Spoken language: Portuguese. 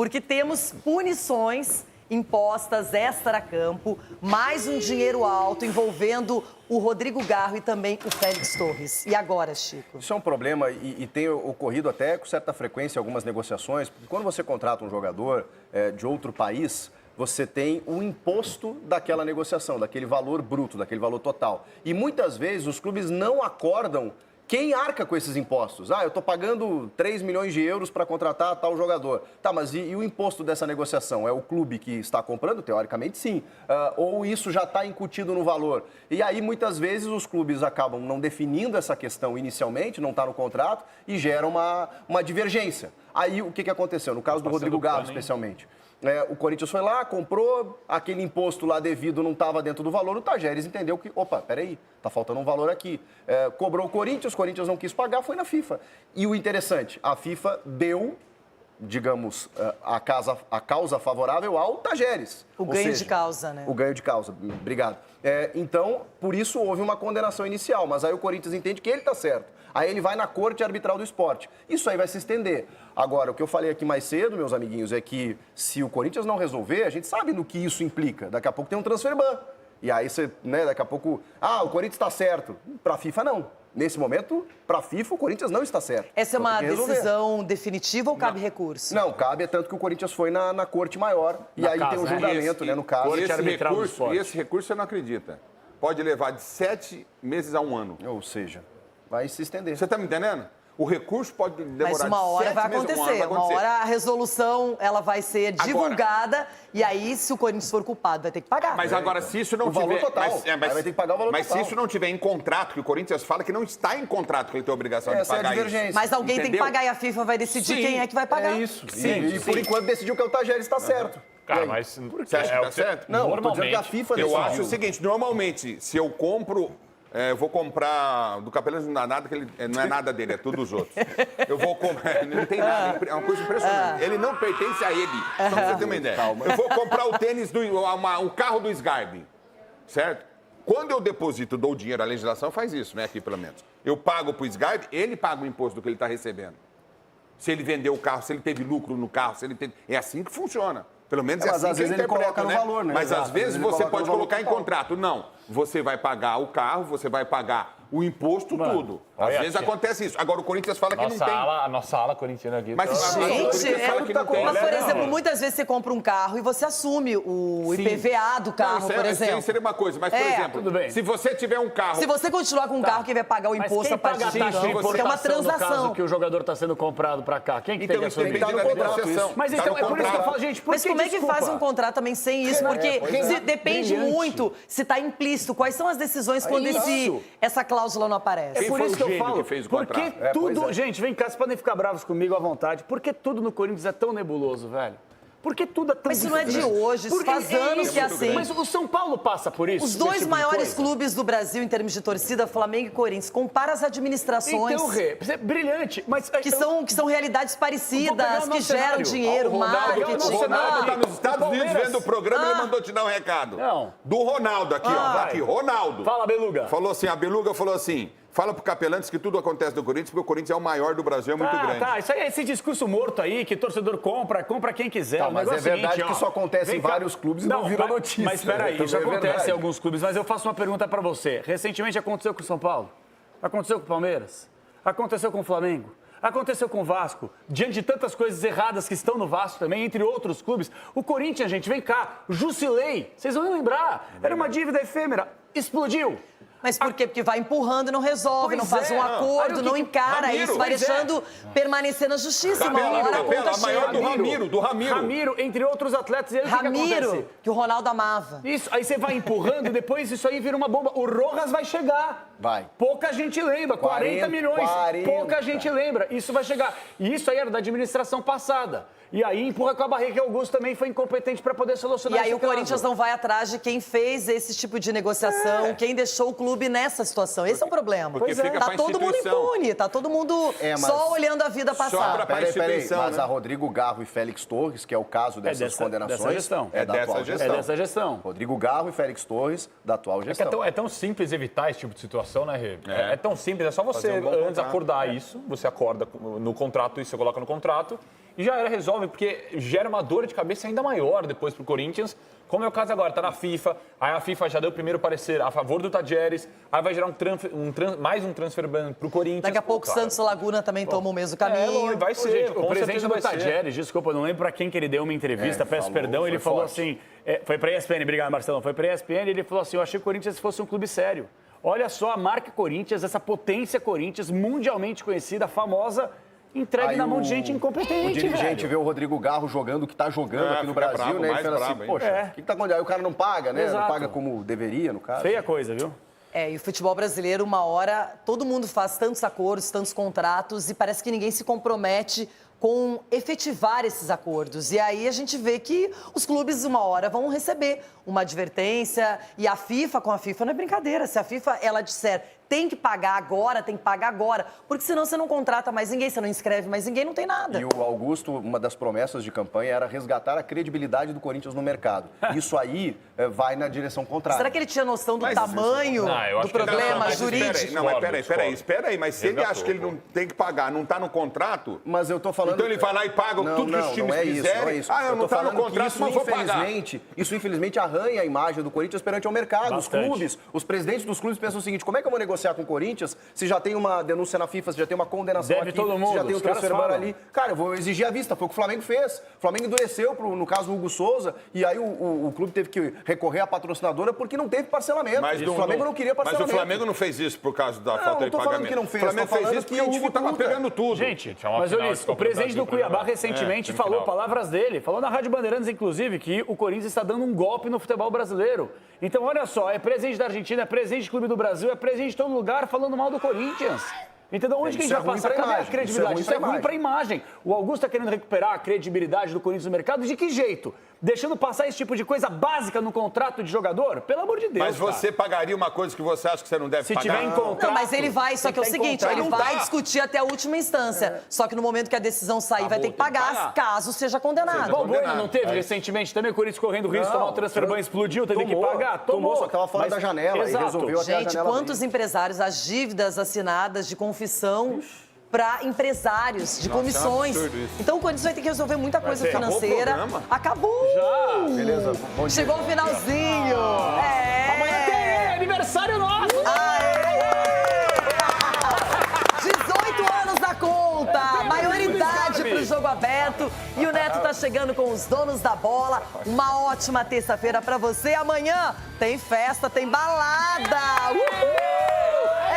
porque temos punições impostas extra-campo, mais um dinheiro alto envolvendo o Rodrigo Garro e também o Félix Torres. E agora, Chico? Isso é um problema e tem ocorrido até com certa frequência algumas negociações, porque quando você contrata um jogador de outro país, você tem o imposto daquela negociação, daquele valor bruto, daquele valor total. E muitas vezes os clubes não acordam quem arca com esses impostos. Ah, eu estou pagando 3 milhões de euros para contratar tal jogador. Tá, mas e o imposto dessa negociação? É o clube que está comprando? Teoricamente, sim. Ou isso já está incutido no valor? E aí, muitas vezes, os clubes acabam não definindo essa questão inicialmente, não está no contrato, e gera uma divergência. Aí, o que aconteceu? No caso do Rodrigo Garro, especialmente. O Corinthians foi lá, comprou, aquele imposto lá devido não estava dentro do valor, o Tajeres entendeu que, opa, peraí, tá faltando um valor aqui. Cobrou o Corinthians não quis pagar, foi na FIFA. E o interessante, a FIFA deu, digamos, a causa favorável ao Tajeres. O ganho de causa, né? O ganho de causa, obrigado. Então, por isso houve uma condenação inicial, mas aí o Corinthians entende que ele está certo. Aí ele vai na Corte Arbitral do Esporte. Isso aí vai se estender. Agora, o que eu falei aqui mais cedo, meus amiguinhos, é que se o Corinthians não resolver, a gente sabe no que isso implica. Daqui a pouco tem um transfer ban. E aí você, daqui a pouco, o Corinthians está certo. Para a FIFA, não. Nesse momento, para a FIFA, o Corinthians não está certo. Essa é uma decisão definitiva ou cabe recurso? Não, cabe, é tanto que o Corinthians foi na Corte Maior. E aí tem um julgamento, no caso. E esse recurso você não acredita. Pode levar de 7 meses a 1 ano. Ou seja, vai se estender. Você está me entendendo? O recurso pode demorar Mas uma hora de 7 vai meses acontecer. a 1 ano. Vai acontecer. Uma hora a resolução ela vai ser divulgada. Agora, e aí, se o Corinthians for culpado, vai ter que pagar. Mas agora, se isso não o tiver... valor total. Vai ter que pagar o valor mas total. se isso não tiver em contrato, que o Corinthians fala que não está em contrato, que ele tem a obrigação de pagar isso. Mas alguém tem que pagar e a FIFA vai decidir quem é que vai pagar. É isso. Sim. E por enquanto decidiu que o Tajeres está certo. Cara, mas... Você acha que está certo? Não, estou dizendo que a FIFA Eu decidiu. acho o seguinte, normalmente, se eu compro... eu vou comprar... Do Capelães não dá nada, que ele não é nada dele, é tudo dos outros. Eu vou comprar... Não tem nada, é uma coisa impressionante. Ele não pertence a ele, só pra você ter uma ideia. Calma. Eu vou comprar o tênis, o carro do Sgarbi, certo? Quando eu deposito, dou o dinheiro, a legislação faz isso, né, aqui pelo menos. Eu pago pro Sgarbi, ele paga o imposto do que ele está recebendo. Se ele vendeu o carro, se ele teve lucro no carro, se ele teve... É assim que funciona. Pelo menos é mas assim às que vezes ele coloca no valor, né? Mas às vezes ele você coloca pode no valor colocar em total. contrato. Não, você vai pagar o carro, você vai pagar o imposto, tudo. Às olha vezes aqui. acontece isso. Agora o Corinthians fala que não tem. A nossa ala corintiana aqui... Mas o Gente, Corinthians fala que não tem. mas, por exemplo, muitas vezes você compra um carro e você assume o IPVA do carro, por exemplo. Isso seria uma coisa, mas, por exemplo, tudo bem. se você tiver um carro... Se você continuar com um carro, quem vai pagar o Mas imposto quem a partir paga a taxa de então, é uma importação no caso transação. que o jogador está sendo comprado para cá? Quem que Então, tem isso essa depende da negociação. Mas Tá então, no é por isso que eu contrato. falo, gente, por Mas como é que desculpa? faz um contrato também sem isso? Porque depende muito se está implícito. Quais são as decisões quando essa cláusula não aparece? É por foi isso o que eu gênio falo, que fez o porque contrato? tudo... Gente, vem cá, vocês podem ficar bravos comigo à vontade. Por que tudo no Corinthians é tão nebuloso, velho? Por que tudo é tão Mas isso não é de difícil? hoje, isso Porque faz anos que é assim. Mas o São Paulo passa por isso? Os esse dois tipo de maiores coisa? clubes do Brasil em termos de torcida, Flamengo e Corinthians, compara as administrações Então, Rê, brilhante, mas... que são realidades Vou pegar parecidas, o que nosso geram cenário. dinheiro, Ó, o Ronaldo, marketing. O Ronaldo está nos Estados Unidos Palmeiras. vendo o programa e ele mandou te dar um recado. Não. Do Ronaldo aqui, ó. vai. Aqui, Ronaldo. Fala, Beluga. Falou assim, a Beluga falou assim, fala pro Capelantes que tudo acontece no Corinthians, porque o Corinthians é o maior do Brasil, é muito grande. Tá, isso aí é esse discurso morto aí, que torcedor compra quem quiser. Tá, O mas negócio é verdade seguinte, que ó, isso acontece vem em cá. vários clubes e não vira notícia. Mas espera aí, Também isso é acontece verdade. em alguns clubes, mas eu faço uma pergunta pra você. Recentemente aconteceu com o São Paulo, aconteceu com o Palmeiras, aconteceu com o Flamengo, aconteceu com o Vasco, diante de tantas coisas erradas que estão no Vasco também, entre outros clubes. O Corinthians, gente, vem cá, Jusilei, vocês vão lembrar, era uma dívida efêmera, explodiu. Mas por quê? Porque vai empurrando e não resolve, Pois não faz é. um acordo, Olha o não que- encara Ramiro, isso, vai pois é. deixando permanecer na justiça. Uma hora a Capela, conta a maior chega. do Ramiro. Ramiro, entre outros atletas. E aí, o que que Ramiro, acontece? que o Ronaldo amava. Isso, aí você vai empurrando e depois isso aí vira uma bomba. O Rojas vai chegar. Vai. Pouca gente lembra, 40 milhões. 40. Pouca gente lembra. Isso vai chegar. E isso aí era da administração passada. E aí empurra com a barriga, que o Augusto também foi incompetente para poder E solucionar aí esse o Corinthians caso. não vai atrás de quem fez esse tipo de negociação, quem deixou o clube nessa situação. Esse é o problema. porque fica Tá pra todo mundo instituição. impune, tá todo mundo mas só olhando a vida passar. pra Peraí, instituição, mas né? a Rodrigo Garro e Félix Torres, que é o caso dessas condenações, dessa gestão. é da É atual dessa gestão. É dessa gestão. Rodrigo Garro e Félix Torres, da atual É, que gestão. é tão simples evitar esse tipo de situação, né, Rê? É tão simples, é só você Fazer um bom antes contrato. acordar isso, você acorda no contrato, isso você coloca no contrato, e já era, resolve, porque gera uma dor de cabeça ainda maior depois pro Corinthians, como é o caso agora, tá na FIFA, aí a FIFA já deu o primeiro parecer a favor do Tadjeres, aí vai gerar mais um transfer ban pro Corinthians. Daqui a pouco cara. Santos e Laguna também tomam o mesmo caminho. Vai ser, Gente, o com presidente certeza do vai ser. Tadjeres, desculpa, eu não lembro pra quem que ele deu uma entrevista, peço perdão, ele falou forte. assim, foi pra ESPN, obrigado Marcelão, foi pra ESPN, ele falou assim, eu achei que o Corinthians fosse um clube sério. Olha só a marca Corinthians, essa potência Corinthians, mundialmente conhecida, famosa, entregue Aí na mão de gente incompetente, O dirigente velho. vê o Rodrigo Garro jogando o que tá jogando aqui no fica Brasil, bravo, né? E mais fala assim, bravo, hein? poxa, o que tá acontecendo? Aí o cara não paga, né? Exato. Não paga como deveria, no caso. Feia coisa, viu? E o futebol brasileiro, uma hora, todo mundo faz tantos acordos, tantos contratos e parece que ninguém se compromete com efetivar esses acordos. E aí a gente vê que os clubes, uma hora, vão receber uma advertência. E a FIFA, com a FIFA, não é brincadeira. Se a FIFA, ela disser tem que pagar agora, tem que pagar agora. Porque senão você não contrata mais ninguém, você não inscreve mais ninguém, não tem nada. E o Augusto, uma das promessas de campanha era resgatar a credibilidade do Corinthians no mercado. Isso aí vai na direção contrária. Será que ele tinha noção do Mas tamanho Não, eu do acho que ele problema não, mas jurídico? Não, mas Discordo. espera aí. Mas se ele Resgatou, acha que ele não tem que pagar, não tá no contrato, Mas eu tô falando... então ele vai lá e paga tudo que os times não é isso, quiserem. não é isso. Ah, Eu não tô tá no falando que contrato, isso, mas vou pagar. Isso infelizmente arranha a imagem do Corinthians perante o mercado. Bastante. Os clubes, os presidentes dos clubes pensam o seguinte, como é que eu vou negociar com o Corinthians se já tem uma denúncia na FIFA, se já tem uma condenação Deve aqui, todo mundo, se já tem o os caras transfer ban falam. ali? Cara, eu vou exigir a vista, foi o que o Flamengo fez. O Flamengo endureceu, no caso, o Hugo Souza, e aí o clube teve que recorrer à patrocinadora porque não teve parcelamento. O Flamengo não queria Mas parcelamento. o Flamengo não fez isso por causa da falta não de tô falando pagamento. que não fez, O Flamengo tô fez falando isso que porque o Hugo tava dificulta. pegando tudo. Gente, Tinha uma mas final olha de isso, o Copa do presidente do Brasil pra Cuiabá jogar. recentemente Semifinal. falou palavras dele, falou na Rádio Bandeirantes, inclusive, que o Corinthians está dando um golpe no futebol brasileiro. Então, olha só, é presidente da Argentina, é presidente do Clube do Brasil, é presidente de todo lugar falando mal do Corinthians. Entendeu? Onde que a gente Isso vai é ruim passar? pra Cadê a imagem, credibilidade? isso é ruim pra Isso é ruim pra imagem. O Augusto está querendo recuperar a credibilidade do Corinthians no mercado. De que jeito? Deixando passar esse tipo de coisa básica no contrato de jogador? Pelo amor de Deus, Mas você pagaria uma coisa que você acha que você não deve Se pagar? tiver em contrato... Não, mas ele vai, só que é o tem que seguinte, contrato. ele Não vai dá. discutir até a última instância. Só que no momento que a decisão sair, vai ter que tem que pagar, pagar. caso seja condenado. Bom, Bueno condenado. não teve recentemente também o Corinthians correndo risco de tomar o transfer ban, explodiu, teve que pagar? Tomou, só que tava fora da janela e resolveu até a Gente, janela quantos empresários, as dívidas assinadas de confissão para empresários de comissões. absurdo isso. Então o Corinthians vai ter que resolver muita coisa ter. financeira. Acabou o programa? Acabou! Já! Beleza, bom dia. Chegou o finalzinho. É. Amanhã tem aniversário nosso! Aê! 18 anos na conta, maioridade para o jogo aberto. E o Neto tá chegando com os donos da bola. Uma ótima terça-feira para você. Amanhã tem festa, tem balada. Uhul!